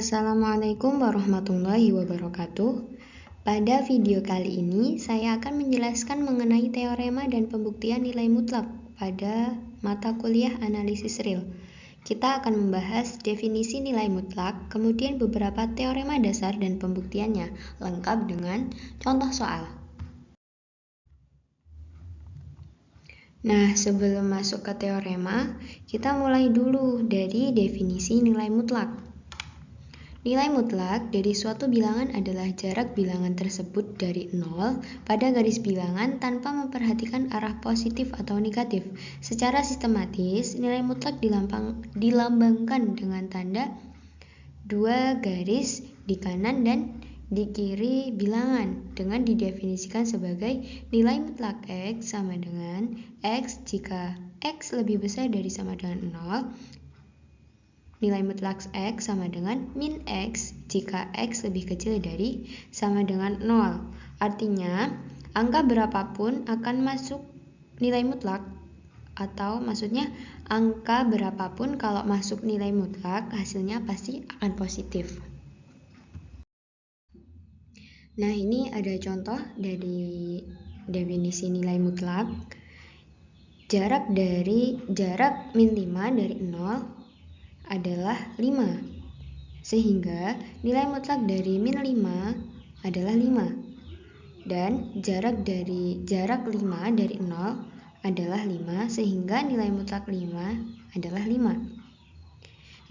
Assalamualaikum warahmatullahi wabarakatuh. Pada video kali ini, saya akan menjelaskan mengenai teorema dan pembuktian nilai mutlak pada mata kuliah analisis real. Kita akan membahas definisi nilai mutlak, kemudian beberapa teorema dasar dan pembuktiannya, lengkap dengan contoh soal. Nah, sebelum masuk ke teorema, kita mulai dulu dari definisi nilai mutlak. Nilai mutlak dari suatu bilangan adalah jarak bilangan tersebut dari 0 pada garis bilangan tanpa memperhatikan arah positif atau negatif. Secara sistematis, nilai mutlak dilambangkan dengan tanda dua garis di kanan dan di kiri bilangan dengan didefinisikan sebagai nilai mutlak X sama dengan X jika X lebih besar dari sama dengan 0, nilai mutlak X sama dengan min X jika X lebih kecil dari sama dengan 0. Artinya, angka berapapun akan masuk nilai mutlak, atau maksudnya angka berapapun kalau masuk nilai mutlak, hasilnya pasti akan positif. Nah, ini ada contoh dari definisi nilai mutlak. Jarak min 5 dari 0 adalah 5. Sehingga nilai mutlak dari min 5 adalah 5. Dan jarak 5 dari 0 adalah 5, sehingga nilai mutlak 5 adalah 5.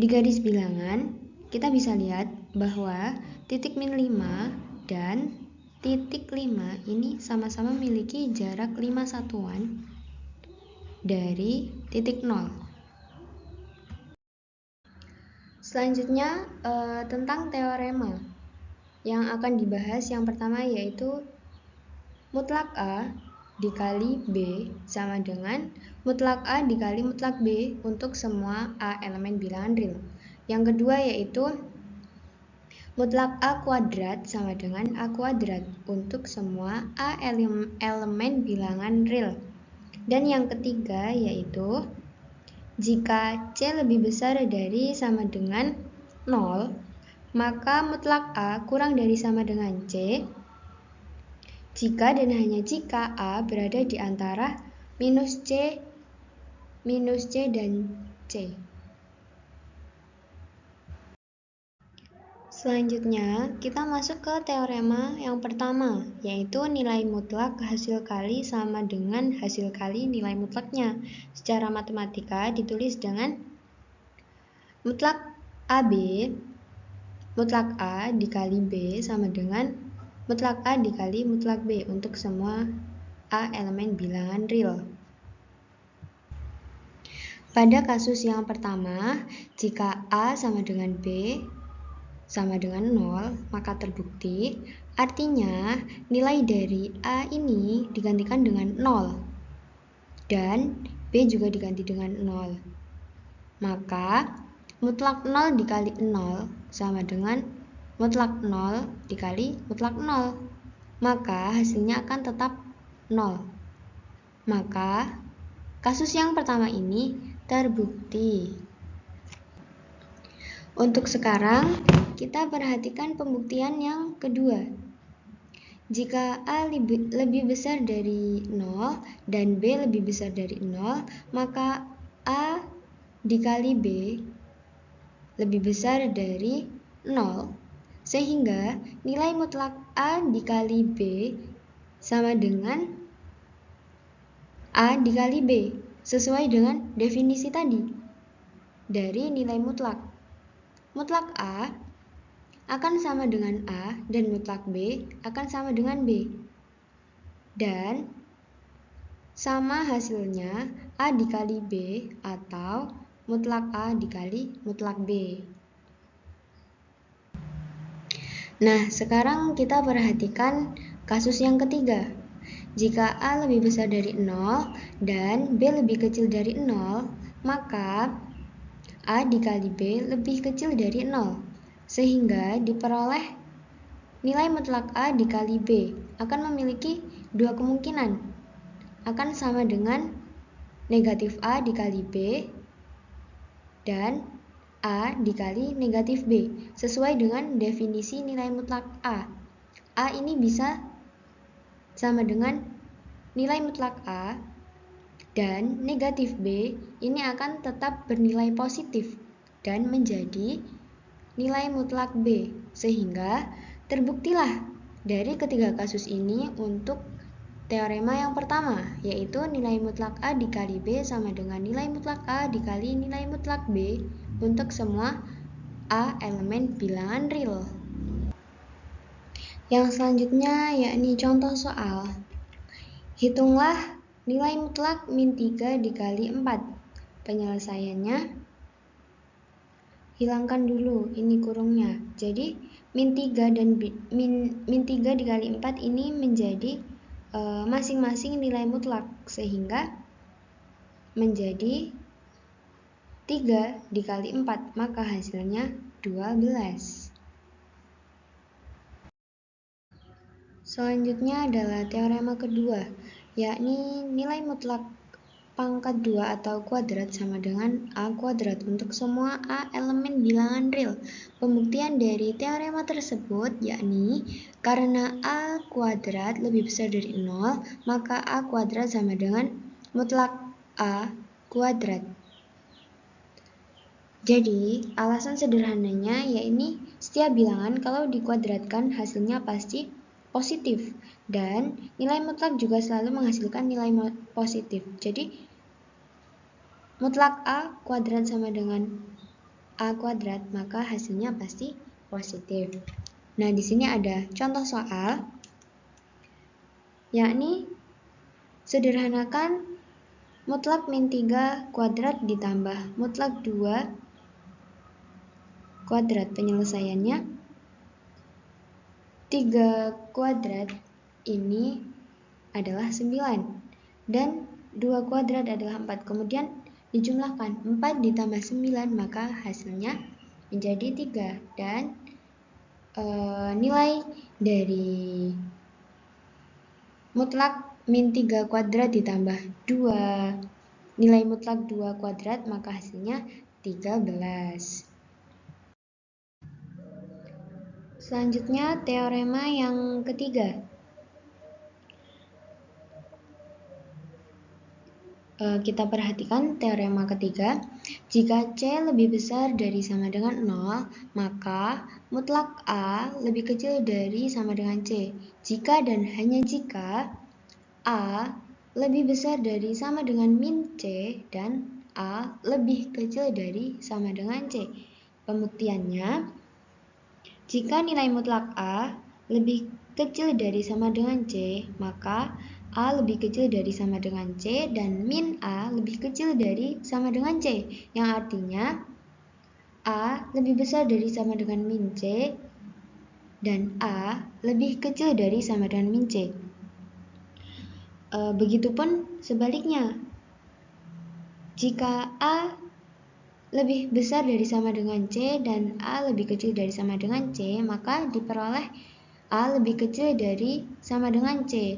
Di garis bilangan, kita bisa lihat bahwa titik min 5 dan titik 5 ini sama-sama memiliki jarak 5 satuan dari titik 0. Selanjutnya tentang teorema yang akan dibahas, yang pertama yaitu mutlak A dikali B sama dengan mutlak A dikali mutlak B untuk semua A elemen bilangan real. Yang kedua yaitu mutlak A kuadrat sama dengan A kuadrat untuk semua A elemen bilangan real. Dan yang ketiga yaitu jika C lebih besar dari sama dengan 0, maka mutlak A kurang dari sama dengan C jika dan hanya jika A berada di antara minus C dan C. Selanjutnya, kita masuk ke teorema yang pertama, yaitu nilai mutlak hasil kali sama dengan hasil kali nilai mutlaknya. Secara matematika ditulis dengan mutlak AB, mutlak A dikali B sama dengan mutlak A dikali mutlak B untuk semua A elemen bilangan real. Pada kasus yang pertama, jika A sama dengan B sama dengan 0, maka terbukti, artinya nilai dari A ini digantikan dengan 0 dan B juga diganti dengan 0. Maka mutlak 0 dikali 0 sama dengan mutlak 0 dikali mutlak 0. Maka hasilnya akan tetap 0. Maka kasus yang pertama ini terbukti. Untuk sekarang, kita perhatikan pembuktian yang kedua. Jika A lebih besar dari 0 dan B lebih besar dari 0, maka A dikali B lebih besar dari 0, sehingga nilai mutlak A dikali B sama dengan A dikali B, sesuai dengan definisi tadi dari nilai mutlak. Mutlak A akan sama dengan A dan mutlak B akan sama dengan B. Dan sama hasilnya A dikali B atau mutlak A dikali mutlak B. Nah, sekarang kita perhatikan kasus yang ketiga. Jika A lebih besar dari 0 dan B lebih kecil dari 0, maka A dikali B lebih kecil dari 0, sehingga diperoleh nilai mutlak A dikali B akan memiliki dua kemungkinan, akan sama dengan negatif A dikali B dan A dikali negatif B, sesuai dengan definisi nilai mutlak A. A ini bisa sama dengan nilai mutlak A, dan negatif B ini akan tetap bernilai positif dan menjadi nilai mutlak B, sehingga terbuktilah dari ketiga kasus ini untuk teorema yang pertama, yaitu nilai mutlak A dikali B sama dengan nilai mutlak A dikali nilai mutlak B untuk semua A elemen bilangan real. Yang selanjutnya yakni contoh soal. Hitunglah nilai mutlak min 3 dikali 4. Penyelesaiannya, hilangkan dulu ini kurungnya. Jadi min 3 dan min 3 dikali 4 ini menjadi masing-masing nilai mutlak, sehingga menjadi 3 dikali 4, maka hasilnya 12. Selanjutnya adalah teorema kedua, yakni nilai mutlak pangkat 2 atau kuadrat sama dengan A kuadrat untuk semua A elemen bilangan real. Pembuktian dari teorema tersebut yakni karena A kuadrat lebih besar dari 0, maka A kuadrat sama dengan mutlak A kuadrat. Jadi, alasan sederhananya yakni setiap bilangan kalau dikuadratkan hasilnya pasti positif, dan nilai mutlak juga selalu menghasilkan nilai positif. Jadi mutlak A kuadrat sama dengan A kuadrat, maka hasilnya pasti positif. Nah, di sini ada contoh soal, yakni sederhanakan mutlak min 3 kuadrat ditambah mutlak 2 kuadrat. Penyelesaiannya, 3 kuadrat ini adalah 9 dan 2 kuadrat adalah 4. Kemudian dijumlahkan 4 ditambah 9, maka hasilnya menjadi 3. Dan nilai dari mutlak min 3 kuadrat ditambah 2 nilai mutlak 2 kuadrat, maka hasilnya 13. Selanjutnya teorema yang ketiga. Kita perhatikan teorema ketiga. Jika C lebih besar dari sama dengan 0, maka mutlak A lebih kecil dari sama dengan C. Jika dan hanya jika A lebih besar dari sama dengan min C dan A lebih kecil dari sama dengan C. Pembuktiannya, jika nilai mutlak A lebih kecil dari sama dengan C, maka A lebih kecil dari sama dengan C dan min A lebih kecil dari sama dengan C, yang artinya A lebih besar dari sama dengan min C dan A lebih kecil dari sama dengan min C. Begitupun sebaliknya, jika A lebih besar dari sama dengan C dan A lebih kecil dari sama dengan C, maka diperoleh A lebih kecil dari sama dengan C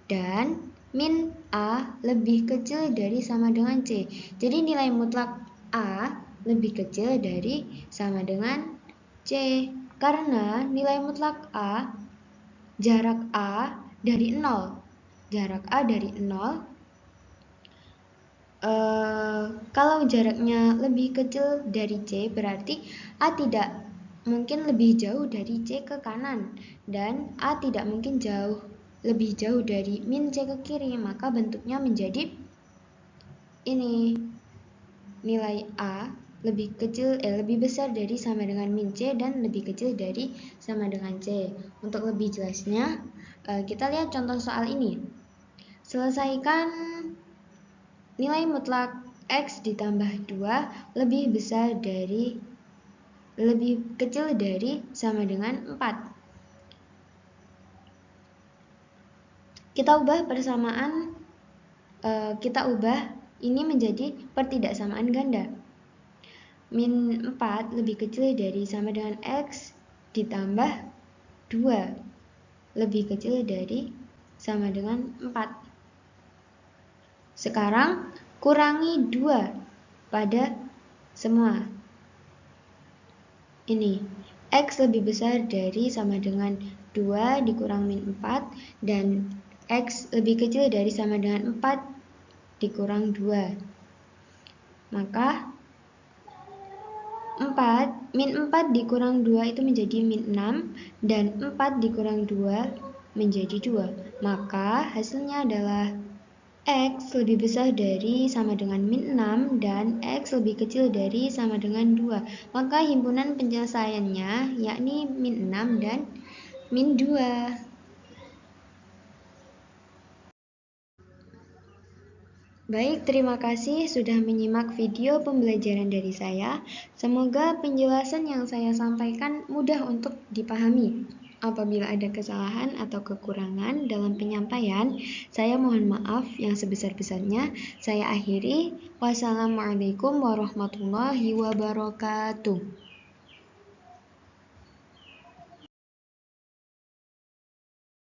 dan min A lebih kecil dari sama dengan C. Jadi nilai mutlak A lebih kecil dari sama dengan C, karena nilai mutlak A, jarak A dari 0. Jarak A dari 0, kalau jaraknya lebih kecil dari C, berarti A tidak mungkin lebih jauh dari C ke kanan, dan A tidak mungkin lebih jauh dari min C ke kiri, maka bentuknya menjadi ini, nilai A lebih besar dari sama dengan min C dan lebih kecil dari sama dengan C. Untuk lebih jelasnya, kita lihat contoh soal ini. Selesaikan nilai mutlak X ditambah 2 lebih kecil dari sama dengan 4. Kita ubah persamaan, kita ubah ini menjadi pertidaksamaan ganda. Min 4 lebih kecil dari sama dengan X ditambah 2 lebih kecil dari sama dengan 4. Sekarang kurangi 2 pada semua. ini. X lebih besar dari sama dengan 2 dikurang min 4 dan X lebih kecil dari sama dengan 4 dikurang 2. Maka min 4 dikurang 2 itu menjadi min 6 dan 4 dikurang 2 menjadi 2. Maka hasilnya adalah X lebih besar dari sama dengan min 6 dan X lebih kecil dari sama dengan 2. Maka himpunan penyelesaiannya yakni min 6 dan min 2. Baik, terima kasih sudah menyimak video pembelajaran dari saya. Semoga penjelasan yang saya sampaikan mudah untuk dipahami. Apabila ada kesalahan atau kekurangan dalam penyampaian, saya mohon maaf yang sebesar-besarnya. Saya akhiri. Wassalamualaikum warahmatullahi wabarakatuh.